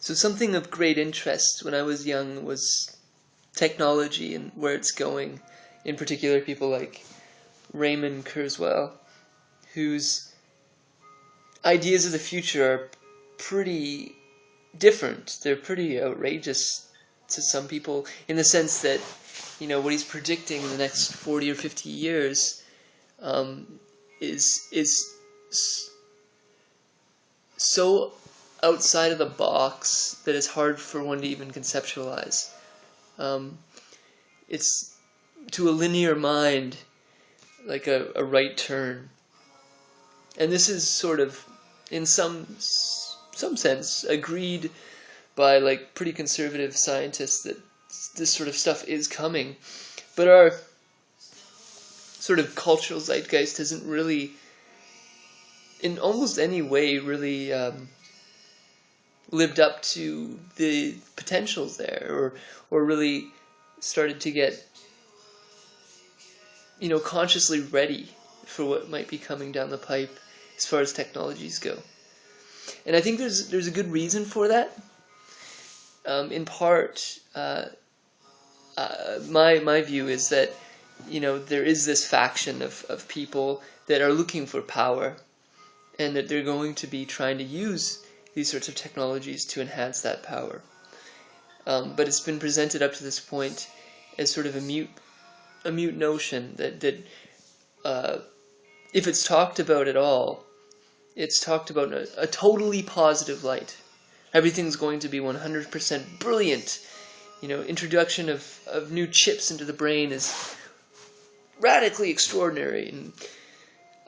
So something of great interest when I was young was technology and where it's going. In particular, people like Raymond Kurzweil, whose ideas of the future are pretty different. They're pretty outrageous to some people in the sense that, what he's predicting in the next 40 or 50 years is so outside of the box that it's hard for one to even conceptualize. Um, it's to a linear mind like a right turn, and this is sort of, in some sense, agreed by like pretty conservative scientists that this sort of stuff is coming, but our sort of cultural zeitgeist hasn't really, in almost any way, really lived up to the potentials there, or really started to get consciously ready for what might be coming down the pipe as far as technologies go. And I think there's a good reason for that. In part, my view is that there is this faction of people that are looking for power, and that they're going to be trying to use these sorts of technologies to enhance that power. But it's been presented up to this point as sort of a mute notion that if it's talked about at all, it's talked about in a totally positive light. Everything's going to be 100% brilliant. Introduction of new chips into the brain is radically extraordinary.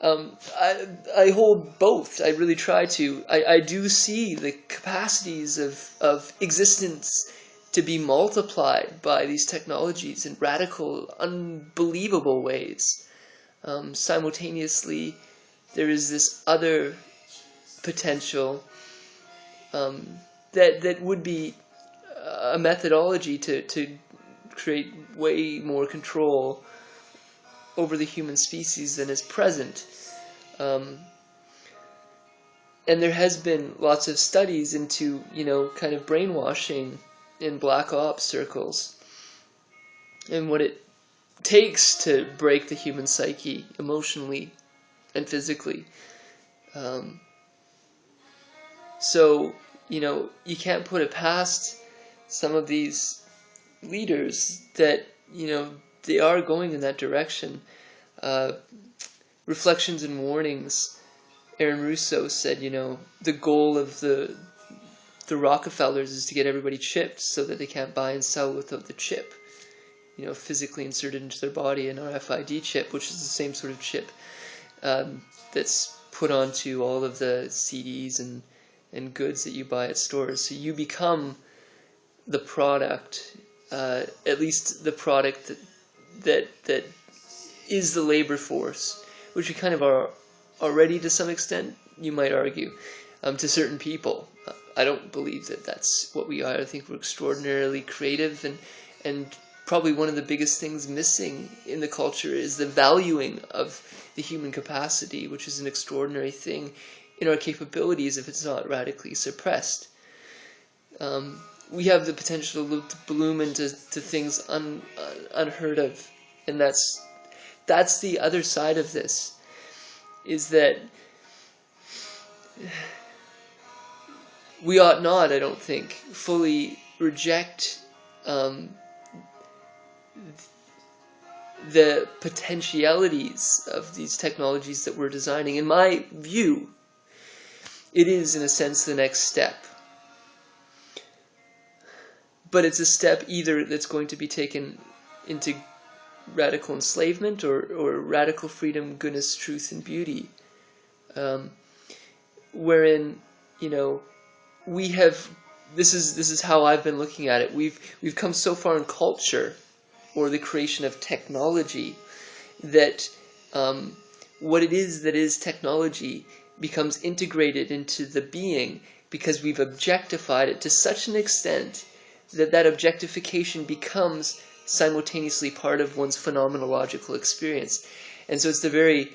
And I hold both. I really try to. I do see the capacities of existence to be multiplied by these technologies in radical, unbelievable ways. Simultaneously, there is this other potential that would be a methodology to create way more control over the human species than is present. And there has been lots of studies into, kind of brainwashing in black ops circles, and what it takes to break the human psyche emotionally and physically. So, you can't put it past some of these leaders that, they are going in that direction. Reflections and Warnings, Aaron Russo said, the goal of the Rockefellers is to get everybody chipped so that they can't buy and sell without the chip, physically inserted into their body, an RFID chip, which is the same sort of chip that's put onto all of the CDs and goods that you buy at stores. So you become the product, at least the product that is the labor force, which we kind of are already to some extent, you might argue, to certain people. I don't believe that that's what we are. I think we're extraordinarily creative, and probably one of the biggest things missing in the culture is the valuing of the human capacity, which is an extraordinary thing in our capabilities if it's not radically suppressed. We have the potential to bloom into things unheard of, and that's the other side of this, is that we ought not, I don't think, fully reject the potentialities of these technologies that we're designing. In my view, it is, in a sense, the next step. But it's a step either that's going to be taken into radical enslavement or radical freedom, goodness, truth, and beauty. Wherein, we have, this is how I've been looking at it. We've come so far in culture, or the creation of technology, that what it is that is technology becomes integrated into the being, because we've objectified it to such an extent that objectification becomes simultaneously part of one's phenomenological experience. And so it's the very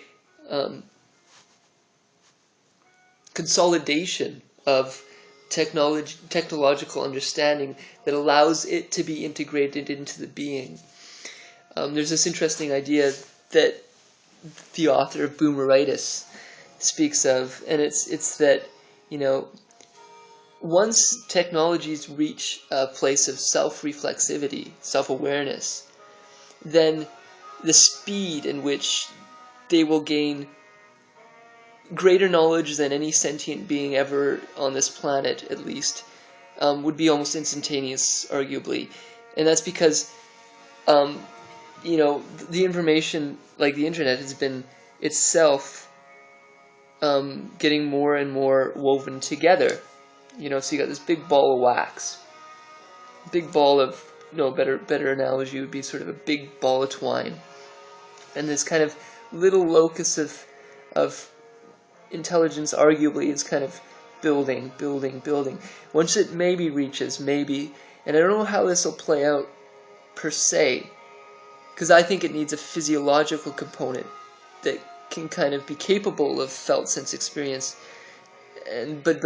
consolidation of technological understanding that allows it to be integrated into the being. There's this interesting idea that the author of Boomeritis speaks of, and it's that, you know, once technologies reach a place of self-reflexivity, self-awareness, then the speed in which they will gain greater knowledge than any sentient being ever on this planet, at least, would be almost instantaneous, arguably. And that's because, you know, the information, like the internet, has been itself getting more and more woven together. You know, so you got this big ball of wax, big ball of, no, better analogy would be sort of a big ball of twine, and this kind of little locus of intelligence arguably is kind of building. Once it maybe reaches, and I don't know how this will play out per se, because I think it needs a physiological component that can kind of be capable of felt sense experience, and but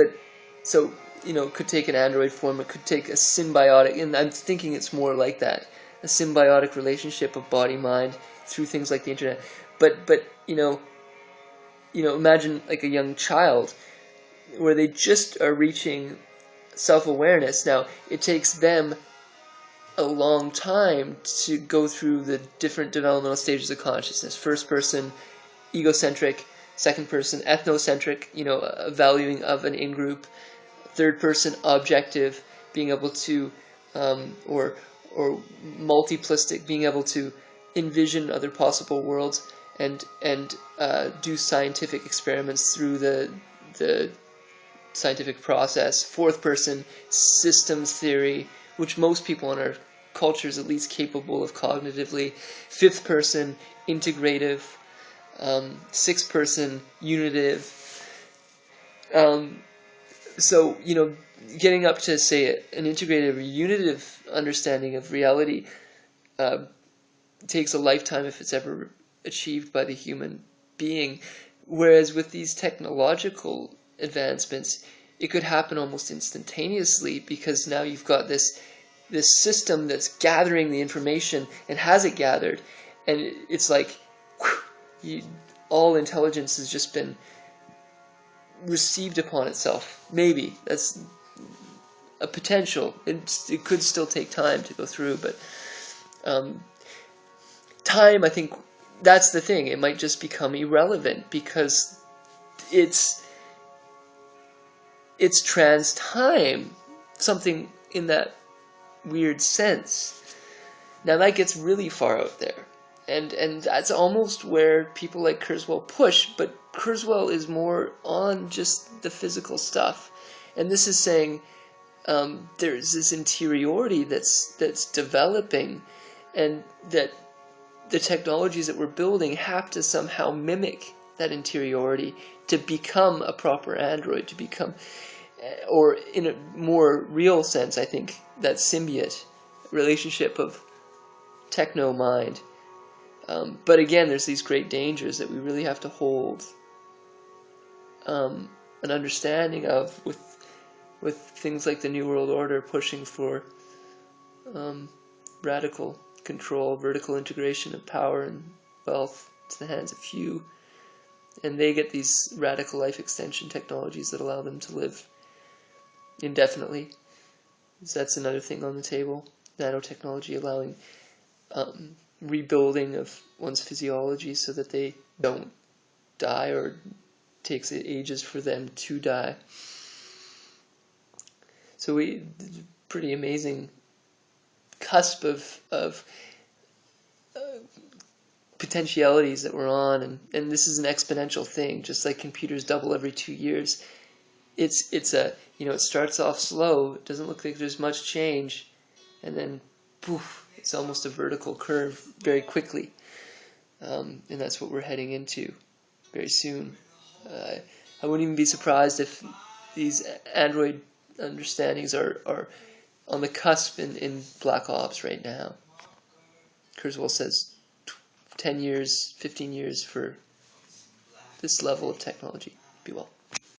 so, you know, it could take an android form, it could take a symbiotic, and I'm thinking it's more like that, a symbiotic relationship of body-mind through things like the internet. But you know, imagine like a young child where they just are reaching self-awareness. Now, it takes them a long time to go through the different developmental stages of consciousness. First person, egocentric; second person, ethnocentric, you know, a valuing of an in-group; third person, objective, being able to, or multiplistic, being able to envision other possible worlds and do scientific experiments through the scientific process. Fourth person, systems theory, which most people in our culture is at least capable of cognitively. Fifth person, integrative. Sixth person, unitive. So, you know, getting up to, say, an integrative or unitive understanding of reality takes a lifetime if it's ever achieved by the human being. Whereas with these technological advancements, it could happen almost instantaneously, because now you've got this system that's gathering the information and has it gathered, and it's like all intelligence has just been received upon itself. Maybe that's a potential. It could still take time to go through, but time, I think that's the thing. It might just become irrelevant because it's trans time, something in that weird sense. Now that gets really far out there, and that's almost where people like Kurzweil push, but Kurzweil is more on just the physical stuff, and this is saying there's this interiority that's developing, and that the technologies that we're building have to somehow mimic that interiority to become a proper android, to become, or in a more real sense, I think, that symbiote relationship of techno-mind. But again, there's these great dangers that we really have to hold an understanding of, with things like the New World Order pushing for radical control, vertical integration of power and wealth to the hands of few, and they get these radical life extension technologies that allow them to live indefinitely. So that's another thing on the table. Nanotechnology allowing rebuilding of one's physiology so that they don't die, or takes ages for them to die. So pretty amazing cusp of potentialities that we're on, and this is an exponential thing, just like computers double every 2 years. It's a, you know, it starts off slow, it doesn't look like there's much change, and then poof, it's almost a vertical curve very quickly, and that's what we're heading into very soon. I wouldn't even be surprised if these android understandings are on the cusp in Black Ops right now. Kurzweil says 10 years, 15 years for this level of technology. Be well.